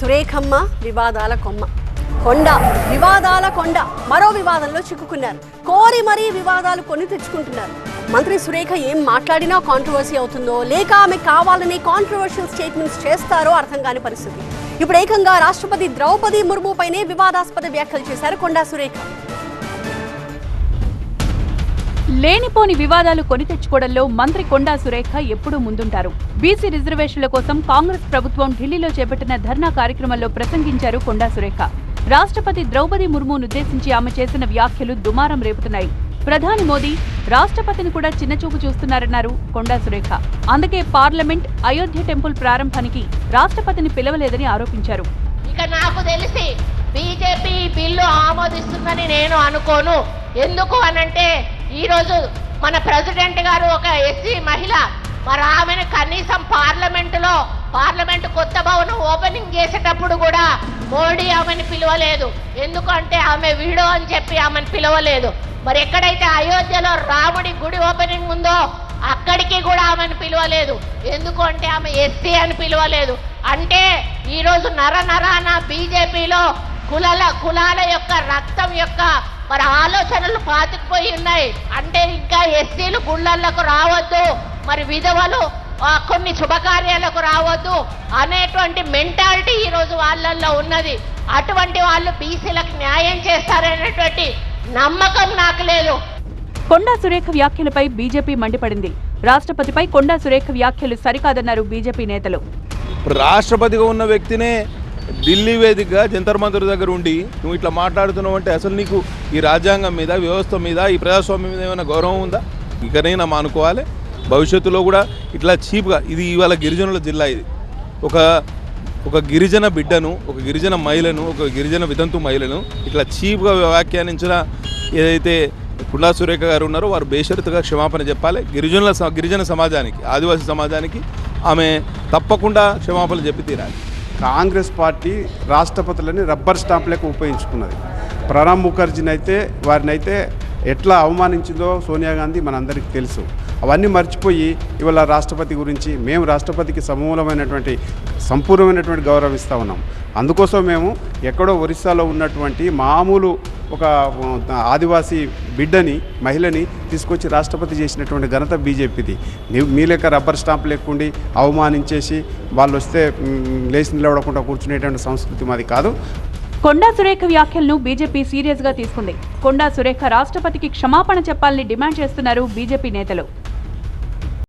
సురేఖమ్మ వివాదాల కొమ్మ. కొండ వివాదాల కొండ మరో వివాదంలో చిక్కుకున్నారు. కోరి మరీ వివాదాలు కొని తెచ్చుకుంటున్నారు. మంత్రి సురేఖ ఏం మాట్లాడినా కాంట్రవర్సీ అవుతుందో లేక ఆమె కావాలని కాంట్రవర్షియల్ స్టేట్మెంట్స్ చేస్తారో అర్థం కాని పరిస్థితి. ఇప్పుడు ఏకంగా రాష్ట్రపతి ద్రౌపది ముర్ము పైనే వివాదాస్పద వ్యాఖ్యలు చేశారు కొండా సురేఖ. లేనిపోని వివాదాలు కొని తెచ్చుకోవడంలో మంత్రి కొండా సురేఖ ఎప్పుడూ ముందుంటారు. బీసీ రిజర్వేషన్ల కోసం కాంగ్రెస్ ప్రభుత్వం ఢిల్లీలో చేపట్టిన ధర్నా కార్యక్రమంలో ప్రసంగించారు కొండా సురేఖ. రాష్ట్రపతి ద్రౌపది ముర్మునుద్దేశించి ఆమె చేసిన వ్యాఖ్యలు దుమారం రేపుతున్నాయి. ప్రధాని మోదీ రాష్ట్రపతిని కూడా చిన్నచూపు చూస్తున్నారన్నారు కొండా సురేఖ. అందుకే పార్లమెంట్ అయోధ్య టెంపుల్ ప్రారంభానికి రాష్ట్రపతిని పిలవలేదని ఆరోపించారు. ఇక నాకు తెలిసి బీజేపీ బిల్లు ఆమోదిస్తుందని నేను అనుకోను. ఎందుకు అనంటే ఈరోజు మన ప్రెసిడెంట్ గారు ఒక ఎస్సీ మహిళ, మరి ఆమెను కనీసం పార్లమెంటు కొత్త భవనం ఓపెనింగ్ చేసేటప్పుడు కూడా మోడీ ఆమెను పిలవలేదు. ఎందుకంటే ఆమె వీడో అని చెప్పి ఆమెను పిలవలేదు. మరి ఎక్కడైతే అయోధ్యలో రాముడి గుడి ఓపెనింగ్ ఉందో అక్కడికి కూడా ఆమెను పిలవలేదు. ఎందుకు అంటే ఆమె ఎస్సీ అని పిలవలేదు. అంటే ఈరోజు నరనరాన బీజేపీలో కులాల యొక్క రక్తం యొక్క మరి ఆలోచనలు పాతుకుపోయి ఉన్నాయి. అంటే ఇంకా ఎస్సీలు గుళ్ళకు రావద్దు, మరి విధవలు కొన్ని శుభకార్యాలకు రావద్దు అనేటువంటి మెంటాలిటీ ఈరోజు వాళ్ళల్లో ఉన్నది. అటువంటి వాళ్ళు బీసీలకు న్యాయం చేస్తారనేటువంటి నమ్మకం నాకు లేదు. కొండా సురేఖ వ్యాఖ్యలపై బీజేపీ మండిపడింది. రాష్ట్రపతిపై కొండా సురేఖ వ్యాఖ్యలు సరికాదన్నారు బీజేపీ నేతలు. రాష్ట్రపతిగా ఉన్న వ్యక్తినే ఢిల్లీ వేదికగా జంతర్ మంతర్ దగ్గర ఉండి నువ్వు ఇట్లా మాట్లాడుతున్నావు అంటే అసలు నీకు ఈ రాజ్యాంగం మీద, వ్యవస్థ మీద, ఈ ప్రజాస్వామ్యం మీద ఏమైనా గౌరవం ఉందా? ఇకనైనా మానుకోవాలి. భవిష్యత్తులో కూడా ఇట్లా చీప్గా, ఇది ఇవాళ గిరిజనుల జిల్లా, ఇది ఒక గిరిజన బిడ్డను, ఒక గిరిజన మహిళను, ఒక గిరిజన వితంతు మహిళను ఇట్లా చీప్గా వ్యాఖ్యానించిన ఏదైతే కొండా సురేఖ గారు ఉన్నారో వారు బేషరతుగా క్షమాపణ చెప్పాలి. గిరిజన సమాజానికి, ఆదివాసీ సమాజానికి ఆమె తప్పకుండా క్షమాపణ చెప్పి తీరాలి. కాంగ్రెస్ పార్టీ రాష్ట్రపతులని రబ్బర్ స్టాంపులకు ఉపయోగించుకున్నది. ప్రణబ్ ముఖర్జీని అయితే వారినైతే ఎట్లా అవమానించిందో సోనియా గాంధీ మనందరికీ తెలుసు. అవన్నీ మర్చిపోయి ఇవాళ రాష్ట్రపతి గురించి మేము రాష్ట్రపతికి సమూలమైనటువంటి సంపూర్ణమైనటువంటి గౌరవం ఇస్తూ ఉన్నాం. అందుకోసం మేము ఎక్కడో ఒరిస్సాలో ఉన్నటువంటి మామూలు ఒక ఆదివాసీ బిడ్డని, మహిళని తీసుకొచ్చి రాష్ట్రపతి చేసినటువంటి ఘనత బీజేపీది. మీ లెక్క రబ్బర్ స్టాంప్ లేకుండి అవమానించేసి వాళ్ళు వస్తే లేచి నిలబడకుండా కూర్చునేటువంటి సంస్కృతి మాది కాదు. కొండా సురేఖ వ్యాఖ్యలను బీజేపీ సీరియస్ గా తీసుకుంది. కొండా సురేఖ రాష్ట్రపతికి క్షమాపణ చెప్పాలని డిమాండ్ చేస్తున్నారు బీజేపీ నేతలు.